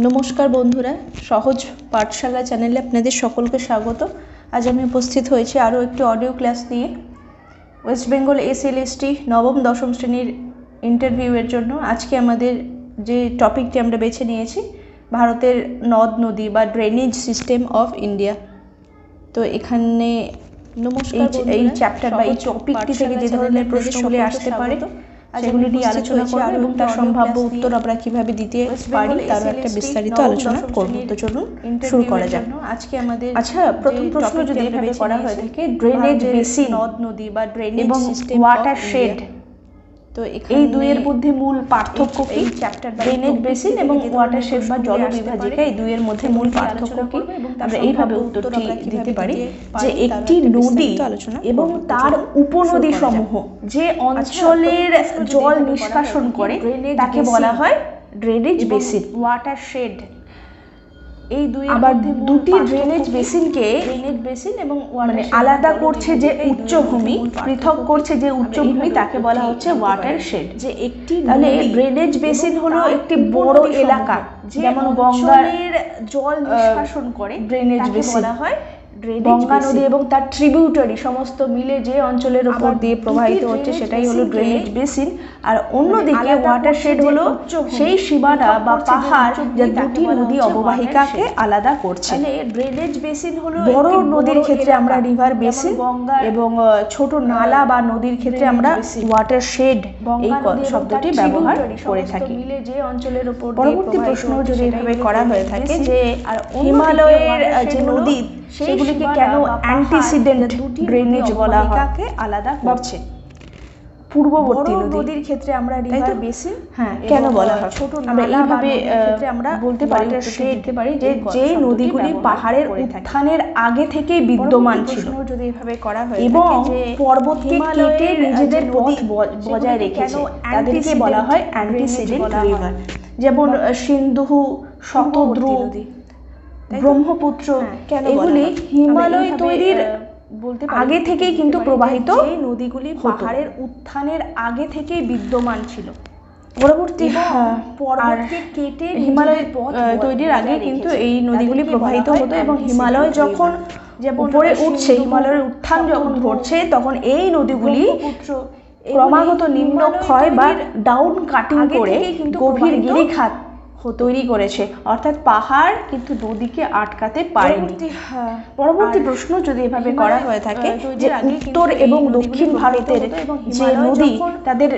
নমস্কার বন্ধুরা, সহজ পাঠশালা চ্যানেলে আপনাদের সকলকে স্বাগত। আজ আমি উপস্থিত হয়েছি আরও একটি অডিও ক্লাস নিয়ে ওয়েস্ট বেঙ্গল এসএলএসটি নবম দশম শ্রেণীর ইন্টারভিউয়ের জন্য। আজকে আমাদের যে টপিকটি আমরা বেছে নিয়েছি, ভারতের নদ নদী বা ড্রেনেজ সিস্টেম অফ ইন্ডিয়া। তো এখানে এই চ্যাপ্টার বা এই টপিকটি থেকে যে ধরনের প্রশ্নগুলি আসতে পারে সেগুলি নিয়ে আলোচনা করব এবং তার সম্ভাব্য উত্তর আমরা কিভাবে দিতে পারি তার একটা বিস্তারিত আলোচনা করব। তো চলুন শুরু করা যাক। আজকে আমাদের প্রথম প্রশ্ন যদি এভাবে করা হয়ে থাকে, ড্রেনেজ বেসিন, নদ নদী বা ড্রেনেজ সিস্টেম ওয়াটারশেড, তো এই দুইয়ের মধ্যে মূল পার্থক্য কি? ড্রেনেজ বেসিন এবং ওয়াটারশেড বা জলবিভাজিকা, এই দুইয়ের মধ্যে মূল পার্থক্য কি? আমরা এইভাবে উত্তরটি দিতে পারি যে একটি নদী এবং তার উপনদী সমূহ যে অঞ্চলের জল নিষ্কাশন করে তাকে বলা হয় ড্রেনেজ বেসিন। ওয়াটারশেড এই আবার দুটি ড্রেনেজ বেসিনকে এবং মানে আলাদা করছে যে উচ্চভূমি, পৃথক করছে যে উচ্চভূমি, তাকে বলা হচ্ছে ওয়াটারশেড। যে একটি তাহলে ড্রেনেজ বেসিন হলো একটি বড় এলাকা, যেমন গঙ্গার জল নিষ্কাশন করে ড্রেনেজ বেসিন বলা হয়। গঙ্গা নদী এবং তার ট্রিবিউটারি সমস্ত মিলে যে অঞ্চলের উপর দিয়ে প্রবাহিত হচ্ছে সেটাই হলো ড্রেনেজ বেসিন। আর অন্যদিকে ওয়াটারশেড হলো সেই সীমানা বা পাহাড় যা দুটি নদী অববাহিকাকে আলাদা করছে। ড্রেনেজ বেসিন হলো বড় নদীর ক্ষেত্রে আমরা রিভার বেসিন এবং ছোট নালা বা নদীর ক্ষেত্রে আমরা ওয়াটারশেড এই শব্দটি ব্যবহার করে থাকি। পরবর্তী প্রশ্ন যদি এভাবে করা হয়ে থাকে যে হিমালয়ের যে নদী সেগুলিকে কেন অ্যান্টিসিডেন্ট ড্রেনেজ বলা হয়, কাকে আলাদা করছে? পূর্ববর্তী নদীর ক্ষেত্রে আমরা রিভার বেসিন কেন বলা হয়? আমরা এইভাবে আমরা বলতে পারি যে যে নদীগুলি পাহাড়ের উত্থানের আগে থেকেই বিদ্যমান ছিল যদি এভাবে করা হয় এবং পর্বতকে কেটে নিজেদের পথ বজায় রেখেছে, তাদেরকে বলা হয় অ্যান্টিসিডেন্ট রিভার। যেমন সিন্ধু, শতদ্রু, ব্রহ্মপুত্র, এগুলি হিমালয় তৈরির আগে থেকেই কিন্তু প্রবাহিত নদীগুলি পাহাড়ের উত্থানের আগে থেকেই বিদ্যমান ছিল। পরবর্তী পর্বতকে কেটে হিমালয়ের পথ তৈরির আগে কিন্তু এই নদীগুলি প্রবাহিত হতো এবং হিমালয় যখন উপরে উঠছে, হিমালয়ের উত্থান যখন ঘটছে, তখন এই নদীগুলি ক্রমাগত নিম্নক্ষয় বা ডাউন কাটিং করে গভীর গিরিখাত তৈরি করেছে, অর্থাৎ পাহাড় কিন্তু নদীকে আটকাতে পারেনি। পরবর্তী প্রশ্ন যদি এভাবে করা হয়ে থাকে যে উত্তর এবং দক্ষিণ ভারতের যে নদী তাদের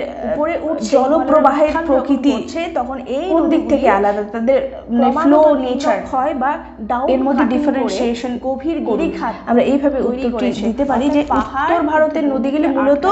জলপ্রবাহের প্রকৃতি তখন এই কোন দিক থেকে আলাদা, তাদের ফ্লো নেচার হয় বা এর মধ্যে ডিফারেন্সিয়েশন, গভীর গিরিখাত, আমরা এইভাবে উত্তরটি দিতে পারি যে উত্তর ভারতের নদীগুলি মূলত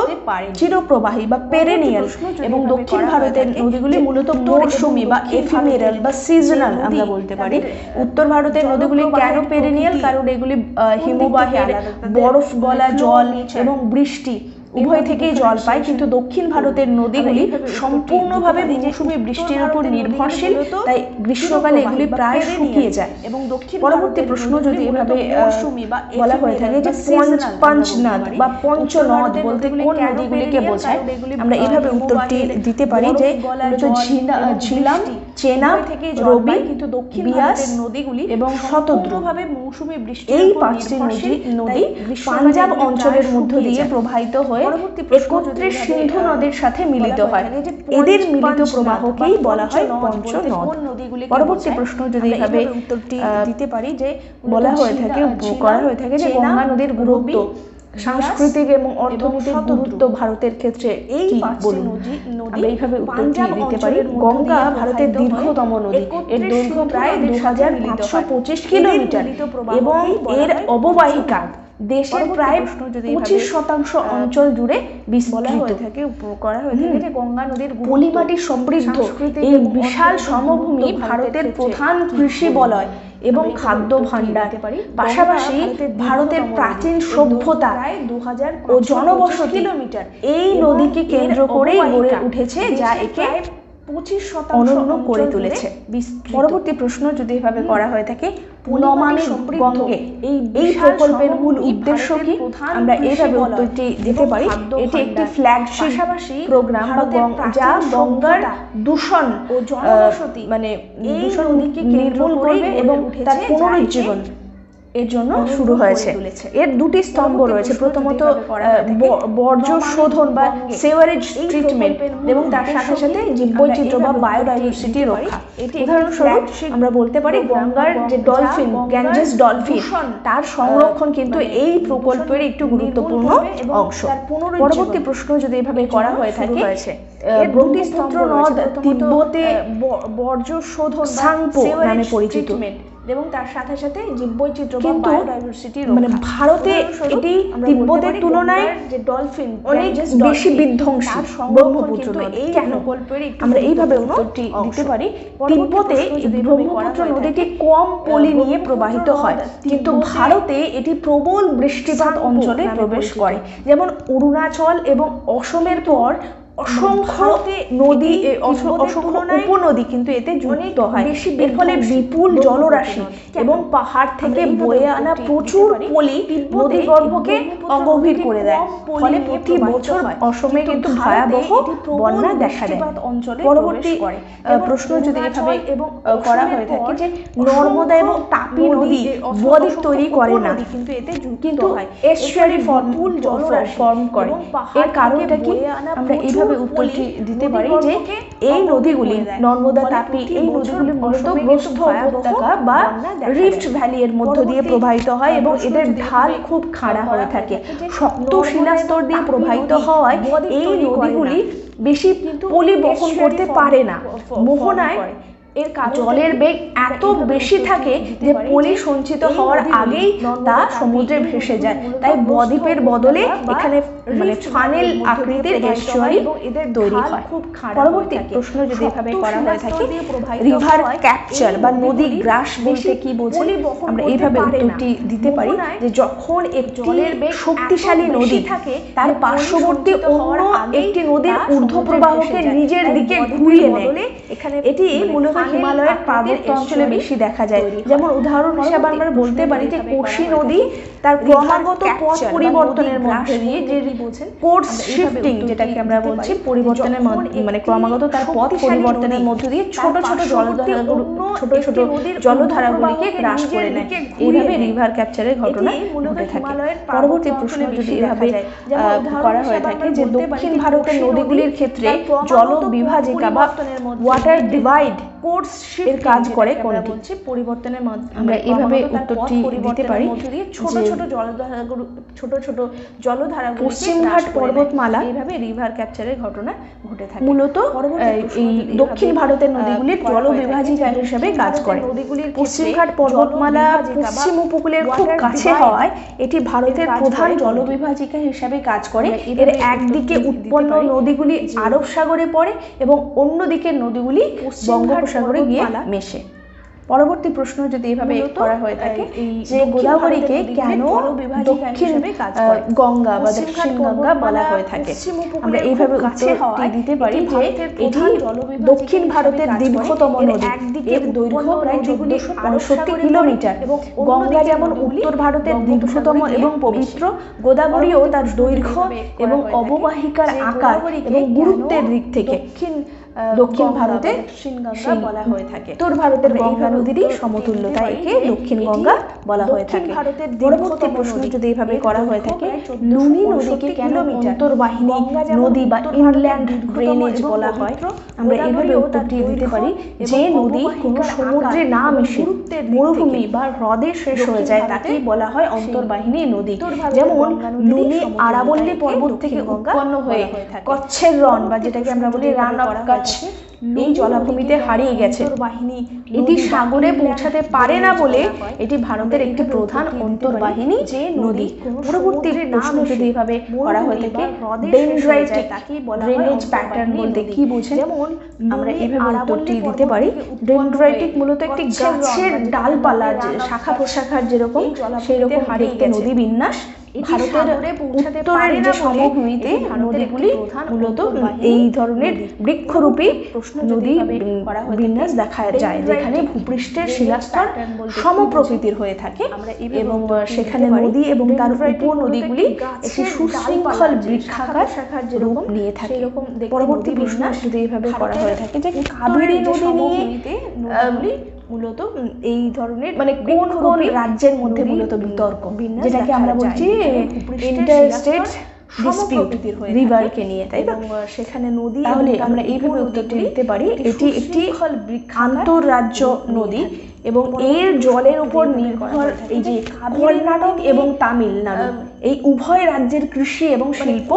চিরপ্রবাহী বা পেরেনিয়াল এবং দক্ষিণ ভারতের নদীগুলি মূলত মৌসুমী বা এফিমেরাল বা সিজনাল আমরা বলতে পারি। উত্তর ভারতের নদীগুলি কেন পেরেনিয়াল? কারণ এগুলি হিমবাহের বরফ গলা জল এবং বৃষ্টি উভয় থেকেই জল পায়, কিন্তু দক্ষিণ ভারতের নদীগুলি সম্পূর্ণভাবে মৌসুমী বৃষ্টির উপর নির্ভরশীল, তাই গ্রীষ্মকালে এগুলি প্রায় শুকিয়ে যায়। এবং পরবর্তী প্রশ্ন যদি এভাবে বলা হয়ে থাকে যে পঞ্চনদ বা পঞ্চনদ বলতে কোন নদীগুলিকে বোঝায়, আমরা এইভাবে উত্তরটি দিতে পারি যে ঝিলাম, চেনাব, রবি, বিয়াস নদীগুলি এবং শতদ্রু মৌসুমী বৃষ্টি এই পাঁচটি নদী পাঞ্জাব অঞ্চলের মধ্য দিয়ে প্রবাহিত হয়ে একত্রে সিন্ধু নদীর সাথে মিলিত হয়। এদের মিলিত প্রবাহকেই বলা হয় পঞ্চনদ। পরবর্তী প্রশ্ন যদি এভাবে উত্তরটি দিতে পারি যে বলা হয়ে থাকে করা হয়ে থাকে যে গঙ্গা নদীর গুরুত্ব, সাংস্কৃতিক এবং অর্থনৈতিক গুরুত্ব ভারতের ক্ষেত্রে এই বলুন। আমরা এইভাবে উত্তরটি দিতে পারি গঙ্গা ভারতের দীর্ঘতম নদী, এর দৈর্ঘ্য প্রায় 2525 কিলোমিটার এবং এর অববাহিকা দেশের প্রায় 25% অঞ্চল জুড়ে বিস্তৃত করা হয়ে থাকে। যে গঙ্গা নদীর পলিমাটি সমৃদ্ধ এই বিশাল সমভূমি ভারতের প্রধান কৃষি বলয় এবং খাদ্য ভাণ্ডার, পাশাপাশি ভারতের প্রাচীন সভ্যতা ও জনবসতি এই নদীকে কেন্দ্র করেই গড়ে উঠেছে, যা একে 25% অনন্য করে তুলেছে। পরবর্তী প্রশ্ন যদি এভাবে করা হয়ে থাকে, নমামি গঙ্গে এই প্রকল্পের মূল উদ্দেশ্য কি? আমরা এইভাবে উত্তরটি দিতে পারি, এটি একটি ফ্ল্যাগশিপ প্রোগ্রাম যা গঙ্গার দূষণ ও জনবসতি দূষণ নির্মূল করবে এবং তার পুনরুজ্জীবন এর জন্য শুরু হয়েছে। এর দুটি স্তম্ভ রয়েছে, প্রথমত বর্জ্য শোধন বা সেওয়ারেজ ট্রিটমেন্ট এবং তার সাথে সাথে জীববৈচিত্র্য বা বায়োডাইভার্সিটি রক্ষা। উদাহরণস্বরূপ আমরা বলতে পারি গঙ্গার যে ডলফিন, গ্যাঞ্জেস ডলফিন, তার সংরক্ষণ কিন্তু এই প্রকল্পের একটি গুরুত্বপূর্ণ অংশ। পরবর্তী প্রশ্ন যদি এভাবে করা হয়ে থাকে, ব্রহ্মপুত্র নদ তিব্বতে বর্জ্য শোধন সাংপো নামে পরিচিত এবং তার সাথে সাথে জীববৈচিত্র্য বা বায়োডাইভার্সিটি ভারতে এটি তিব্বতের তুলনায় যে ডলফিন অনেক বেশি বিধ্বংসী ব্রহ্মপুত্র নদ। এই প্রকল্পের আমরা এইভাবে উত্তরটি দিতে পারি, তিব্বতে ব্রহ্মপুত্র নদীটি কম পলি নিয়ে প্রবাহিত হয়, কিন্তু ভারতে এটি প্রবল বৃষ্টিপাত অঞ্চলে প্রবেশ করে। যেমন অরুণাচল এবং অসমের পর অসংখ্য নদী, অসংখ্য উপনদী কিন্তু এতে যুক্ত হয়। এর ফলে বিপুল জলরাশি এবং পাহাড় থেকে বয়ে আনা প্রচুর পলি নদীগর্ভকে অগভীর করে দেয়, ফলে প্রতি বছর অসমে কিন্তু ভয়াবহ বন্যা দেখা দেয়। পরবর্তী প্রশ্ন যদি এভাবে করা হয়ে থাকে যে নর্মদা এবং তাপি নদী বদ্বীপ তৈরি করে না, কিন্তু এস্টুয়ারি ফর্ম করে। এর কারণটা কি? আমরা এইভাবে উত্তরটি দিতে পারি যে এই নদীগুলি, নর্মদা, তাপি, এই নদীগুলি মূলত গ্রস্থ উপত্যকা বা রিফট ভ্যালি এর মধ্য দিয়ে প্রবাহিত হয় এবং এদের ঢাল খুব খাড়া হয়ে থাকে। শক্ত শিলাস্তর দিয়ে প্রবাহিত হওয়ায় এই নদীগুলি বেশি পলি বহন করতে পারে না। মোহনায় এর জলের বেগ এত বেশি থাকে যে পলি সঞ্চিত হওয়ার আগেই তা সমুদ্রে ভেসে যায়, তাই বদ্বীপের বদলে এখানে ফানেল আকৃতির এস্টুয়ারি তৈরি হয়। পরবর্তী প্রশ্ন যদি এভাবে করা হয়ে থাকে, রিভার ক্যাপচার বা নদী গ্রাস বলতে কি বোঝে? আমরা এইভাবে উত্তরটি দিতে পারি যে যখন একটি শক্তিশালী নদী থাকে তার পার্শ্ববর্তী অন্য একটি নদীর ঊর্ধ্ব প্রবাহকে নিজের দিকে ঘুরিয়ে নেয়। এটি মূলত হিমালয়ের পার্বত্য অঞ্চলে বেশি দেখা যায়। যেমন উদাহরণ হিসেবে আমরা বলতে পারি যে কোশি নদী তার ক্রমাগত পথ পরিবর্তনের মধ্যে দিয়ে, যে কোর্স শিফটিং যেটাকে আমরা বলছি, পরিবর্তনের ক্রমাগত তার পথ পরিবর্তনের মধ্য দিয়ে ছোট ছোট জলধারাগুলিকে হ্রাস করে নেয়। এইভাবে রিভার ক্যাপচারের ঘটনা ঘটে থাকে। পরবর্তী প্রশ্ন যদি এভাবে করা হয়ে থাকে যে দক্ষিণ ভারতের নদীগুলির ক্ষেত্রে জল বিভাজিকা বা ওয়াটার ডিভাইড এর কাজ করে কোনটি? পরিবর্তনের আমরা এইভাবে উত্তরটি দিতে পারি, ছোট ছোট জলধারা পশ্চিমঘাট পর্বতমালা এইভাবে রিভার ক্যাপচারের ঘটনা ঘটে থাকে। মূলত এই দক্ষিণ ভারতের নদীগুলির জল বিভাজিকা হিসেবে কাজ করে। পশ্চিমঘাট পর্বতমালা পশ্চিম উপকূলের খুব কাছে হওয়ায় এটি ভারতের প্রধান জল বিভাজিকা হিসেবে কাজ করে। এর একদিকে উৎপন্ন নদীগুলি আরব সাগরে পড়ে এবং অন্যদিকে নদীগুলি বঙ্গোপসাগরে গিয়ে মেশে। পরবর্তী প্রশ্ন যদি এভাবে করা হয়ে থাকে যে গোদাবরীকে কেন দক্ষিণ গঙ্গা বা দক্ষিণ গঙ্গা বলা হয়ে থাকে? আমরা এইভাবে উত্তরটি দিতে পারি যে এটি দক্ষিণ ভারতের দীর্ঘতম নদী। এর দৈর্ঘ্য প্রায় 1468 কিলোমিটার। গঙ্গা যেমন উত্তর ভারতের দীর্ঘতম এবং পবিত্র, গোদাবরীও তার দৈর্ঘ্য এবং অববাহিকার আকার এবং গুরুত্বের দিক থেকে দক্ষিণ ভারতের গঙ্গা বলা হয়ে থাকে। উত্তর ভারতের গঙ্গা নদীরই সমতুল্য, তাই একে দক্ষিণ গঙ্গা বলা হয়ে থাকে। পরবর্তী প্রশ্ন যদি এভাবে করা হয়ে থাকে, লুনি নদীকে কেন অন্তর্বাহিনী নদী বা ইনল্যান্ড ড্রেনেজ বলা হয়? আমরা এইভাবে উত্তরটি দিতে পারি যে নদী কোনো সমুদ্রে না মিশে মরুভূমি বা হ্রদে শেষ হয়ে যায় তাকে বলা হয় অন্তর্বাহিনী নদী। যেমন লুনি আরাবল্লী পর্বত থেকে উৎপন্ন হয়ে কচ্ছের রণ বা যেটাকে আমরা বলি রান অফ কচ্ছ এই জলাভূমিতে হারিয়ে গেছে। এটি সাগরে পৌঁছাতে পারে না বলে এটি ভারতের একটি প্রধান অন্তর্বাহিনী নদী। পরবর্তী প্রশ্ন যদি এভাবে করা হয়ে থাকে, ডেনড্রাইটিক ড্রেনেজ প্যাটার্ন বলতে কি বোঝেন? আমরা এভাবে উত্তরটি দিতে পারি, ডেনড্রাইটিক মূলত একটি গাছের ডালপালা শাখা প্রশাখার যেরকম সেই রকম একটি নদী বিন্যাস। ভারতের উত্তরের যে সমভূমিতে নদীগুলি মূলত এই ধরনের বৃক্ষরূপী নদী বিন্যাস দেখা যায়, যেখানে ভূপৃষ্ঠের শিলাস্তর সমপ্রকৃতির হয়ে থাকে এবং সেখানে নদী এবং তার উপনদীগুলি একটি সুশৃঙ্খল বৃক্ষাকার রূপ নিয়ে থাকে। পরবর্তী প্রশ্ন যদি এইভাবে করা হয়ে থাকে যে কাবেরী নদী নিয়ে মূলত এই ধরনের মানে কোন কোন রাজ্যের মধ্যে মূলত বিতর্ক, যেটাকে আমরা বলছি ইন্টারস্টেট ডিসপিউট রিভারকে নিয়ে, তাই না? সেখানে নদী, তাহলে আমরা এইভাবে উত্তরটি দিতে পারি এটি একটি আন্তঃরাজ্য নদী এবং এর জলের উপর নির্ভর এই যে কর্ণাটক এবং তামিলনাড়ু এই উভয় রাজ্যের কৃষি এবং শিল্প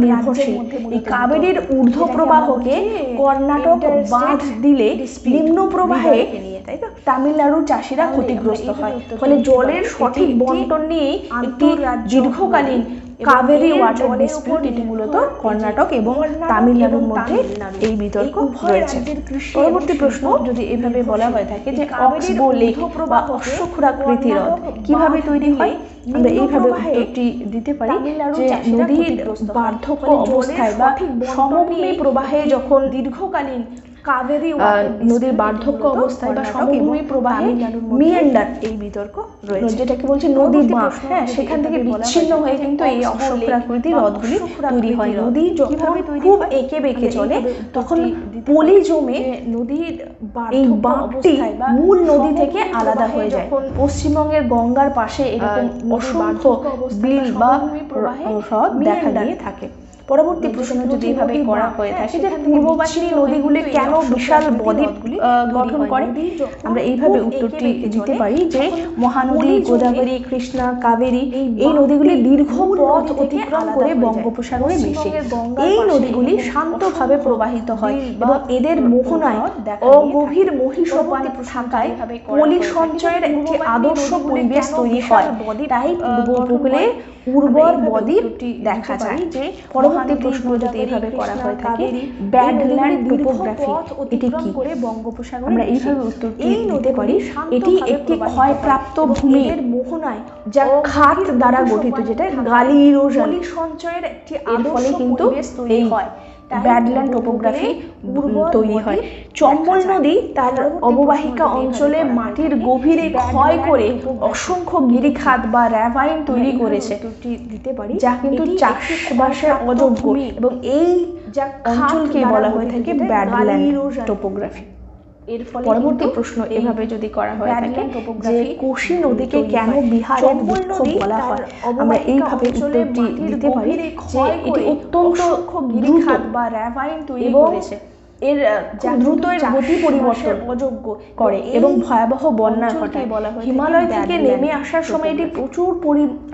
নির্ভরশীল। এই কাবেরীর ঊর্ধ্ব প্রবাহকে কর্ণাটক বাঁধ দিলে নিম্ন প্রবাহে, তাই তো, তামিলনাড়ুর চাষিরা ক্ষতিগ্রস্ত হয়। ফলে জলের সঠিক বন্টন নিয়ে একটি দীর্ঘকালীন কাবেরী ওয়াটার ডিসপিউট, এটি মূলত কর্ণাটক এবং তামিলনাড়ুর মধ্যে এই বিতর্ক রয়েছে। পরবর্তী প্রশ্ন যদি এভাবে বলা হয়ে থাকে যে অক্সবো লেক বা অশ্বক্ষুরাকৃতি হ্রদ কিভাবে তৈরি হয়, আমরা এইভাবে উত্তরটি দিতে পারি যে নদীর বার্ধক্য অবস্থায় বা সমভূমি প্রবাহে যখন দীর্ঘকালীন কাবেরী নদীর বার্ধক্য অবস্থায় বা সমভূমি প্রবাহে মিয়ান্ডার এই বিতর্ক রয়েছে, যেটাকে বলছে নদী বাঁক, হ্যাঁ, সেখান থেকে বিচ্ছিন্ন হয়ে কিন্তু এই অশ্বক্ষুরাকৃতির হ্রদগুলি তৈরি হয়। নদী যখন খুব এঁকে বেঁকে চলে তখন পলি জমে নদীর এই বাঁকটি মূল নদী থেকে আলাদা হয়ে যায়। পশ্চিমবঙ্গের গঙ্গার পাশে এরকম অসংখ্য বিল বা হ্রদ দেখা দিয়ে থাকে। পরবর্তী প্রশ্ন যদি এভাবে করা হয়ে থাকে যে পূর্ববাহিনী নদীগুলি কেন বিশাল বদ্বীপ গঠন করে, আমরা এইভাবে উত্তরটি দিতে পারি যে মহানদী গোদাবরী, কৃষ্ণা, কাবেরী এই নদীগুলি দীর্ঘ পথ অতিক্রম করে বঙ্গোপসাগরে মেশে। এই নদীগুলি শান্তভাবে প্রবাহিত হয় এবং এদের মোহনায় অগভীর মহিষোপান থাকায় পলি সঞ্চয়ের একটি আদর্শ পরিবেশ তৈরি হয়, তাই পূর্ব উপকূলে উর্বর বদ্বীপ দেখা যায়। যে পরবর্তী প্রশ্ন যদি এভাবে করা হয়ে থাকে ব্যাডল্যান্ড টোপোগ্রাফি এটি কি, আমরা এইভাবে উত্তরটি দিতে পারি এটি একটি ক্ষয়প্রাপ্ত ভূমির মোহনায় যা খাত দ্বারা গঠিত, যেটা গালি ইরোশন সঞ্চয়ের একটি ফলে কিন্তু এই ব্যাডল্যান্ড টোপোগ্রাফি তৈরি হয়। চম্বল নদী তার অববাহিকা অঞ্চলে মাটির গভীরে ক্ষয় করে অসংখ্য গিরিখাত বা র্যাভাইন তৈরি করেছে, যা কিন্তু চাষবাসের অযোগ্য এবং এই অঞ্চলকে বলা হয়ে থাকে ব্যাডল্যান্ড টোপোগ্রাফি। পরবর্তী প্রশ্ন এভাবে যদি করা হয় থাকে যে কোশি নদীকে কেন বিহারের বৃক্ষ বলা হয়, আমরা এইভাবে উত্তরটি দিতে পারি যে এটি অত্যন্ত দ্রুত বা র্যাভাইন তৈরি করেছে, এর দ্রুত এর গতি পরিবর্তন অযোগ্য করে এবং ভয়াবহ বন্যা ঘটায়। হিমালয় থেকে নেমে আসার সময় এটি প্রচুর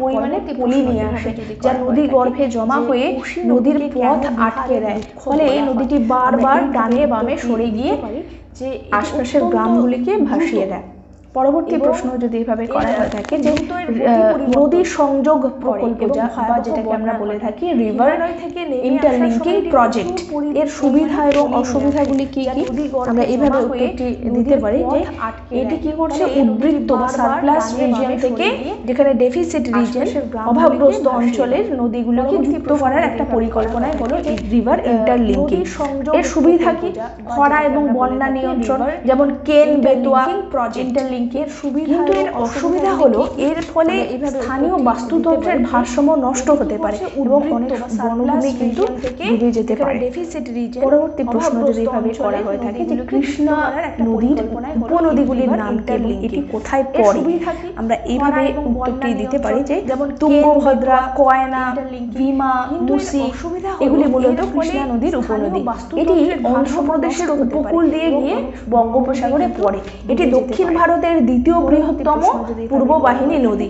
পরিমাণে পলি নিয়ে আসে, যা নদী গর্ভে জমা হয়ে নদীর পথ আটকে দেয়, ফলে নদীটি বারবার ডানে বামে সরে গিয়ে যে আশপাশের গ্রামগুলিকে ভাসিয়ে দেয়। পরবর্তী প্রশ্ন যদি এভাবে করা হয়ে থাকে যে নদী সংযোগ প্রকল্প বা যেটাকে আমরা বলে থাকি রিভার ইন্টারলিঙ্কিং প্রজেক্ট, এর সুবিধা এবং অসুবিধাগুলি কি কি, আমরা এইভাবে উত্তরটি দিতে পারি যে এটি কি করছে উদ্বৃত্ত বা সারপ্লাস রিজিয়ন থেকে, যেখানে ডেফিসিট রিজিয়ন অভাবগ্রস্ত অঞ্চলের নদীগুলোকে যুক্ত করার একটা পরিকল্পনায় হলো এই রিভার ইন্টারলিঙ্কিং। এর সুবিধা কি, খরা এবং বন্যা নিয়ন্ত্রণ, যেমন কেন বেতোয়া প্রজেক্ট। কিন্তু এর অসুবিধা হলো এর ফলে স্থানীয় বাস্তুতন্ত্রের ভারসাম্য নষ্ট হতে পারে এবং অনেক বনভূমি কিন্তু ডুবে যেতে পারে। পরবর্তী প্রশ্ন যদি এভাবে করা হয়ে থাকে যে কৃষ্ণা নদীর উপনদীগুলির নাম কি এবং এটি কোথায় পড়ে, আমরা এইভাবে উত্তরটি দিতে পারি যে যেমন তুঙ্গভদ্রা, কয়না, ভীমা, মুসি এগুলি মূলত কৃষ্ণা নদীর উপনদী। এটি অন্ধ্রপ্রদেশের উপকূল দিয়ে গিয়ে বঙ্গোপসাগরে পড়ে। এটি দক্ষিণ ভারতের দ্বিতীয় বৃহত্তম পূর্ববাহিনী নদী।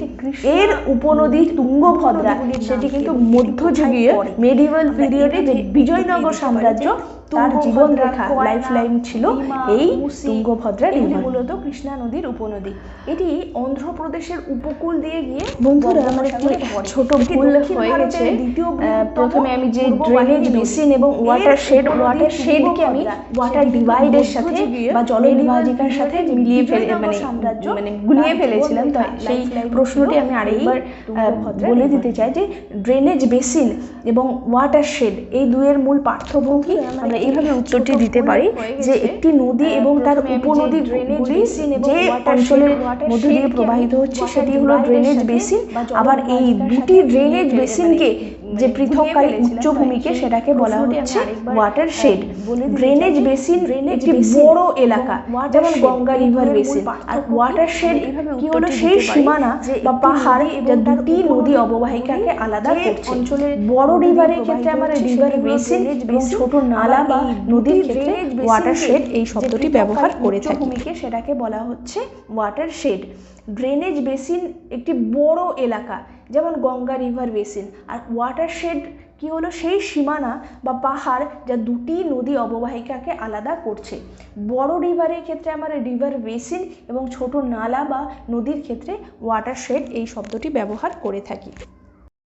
এর উপনদী তুঙ্গভদ্রা, সেটি কিন্তু মধ্যযুগীয় মেডিভেল পিরিয়ডে যে বিজয়নগর সাম্রাজ্য তার জীবন রেখা লাইফ লাইন ছিল এই তুঙ্গভদ্রা রিভার। মূলত কৃষ্ণা নদীর উপনদী। এটি অন্ধ্রপ্রদেশের উপকূল দিয়ে গিয়ে বন্ধুরা আমার একটি ছোট ভুল হয়ে গেছে। প্রথমে আমি যে ড্রেনেজ বেসিন এবং ওয়াটার শেডকে আমি ওয়াটার ডিভাইডের সাথে বা জলবিভাজিকার সাথে গুলিয়ে ফেলেছিলাম। তো সেই প্রশ্নটি আমি আরেকবার বলে দিতে চাই যে ড্রেনেজ বেসিন এবং ওয়াটার শেড এই দুয়ের মূল পার্থক্য কি, আমরা এইভাবে উত্তরটি দিতে পারি যে একটি নদী এবং তার উপনদীগুলি যে অঞ্চলের মধ্য দিয়ে প্রবাহিত হচ্ছে সেটি হলো ড্রেনেজ বেসিন। আবার এই দুটি ড্রেনেজ বেসিনকে যে পৃথককারী উচ্চভূমিকে সেটাকে বলা হচ্ছে ওয়াটার শেড। ড্রেনেজ বেসিন একটি বড় এলাকা যেমন গঙ্গা রিভার বেসিন, আর ওয়াটার শেড কি হলো সেই সীমানা বা পাহাড় যা দুটি নদী অববাহিকাকে আলাদা করছে। বড় রিভারের ক্ষেত্রে আমরা রিভার বেসিন এবং ছোট নালা বা নদীর ক্ষেত্রে ওয়াটার শেড এই শব্দটি ব্যবহার করে থাকি, সেটাকে বলা হচ্ছে ওয়াটার শেড। ড্রেনেজ বেসিন একটি বড় এলাকা যেমন গঙ্গা রিভার বেসিন, আর ওয়াটার শেড কি হলো সেই সীমানা বা পাহাড় যা দুটি নদী অববাহিকাকে আলাদা করছে। বড় রিভারের ক্ষেত্রে আমরা রিভার বেসিন এবং ছোট নালা বা নদীর ক্ষেত্রে ওয়াটার শেড এই শব্দটি ব্যবহার করে থাকি।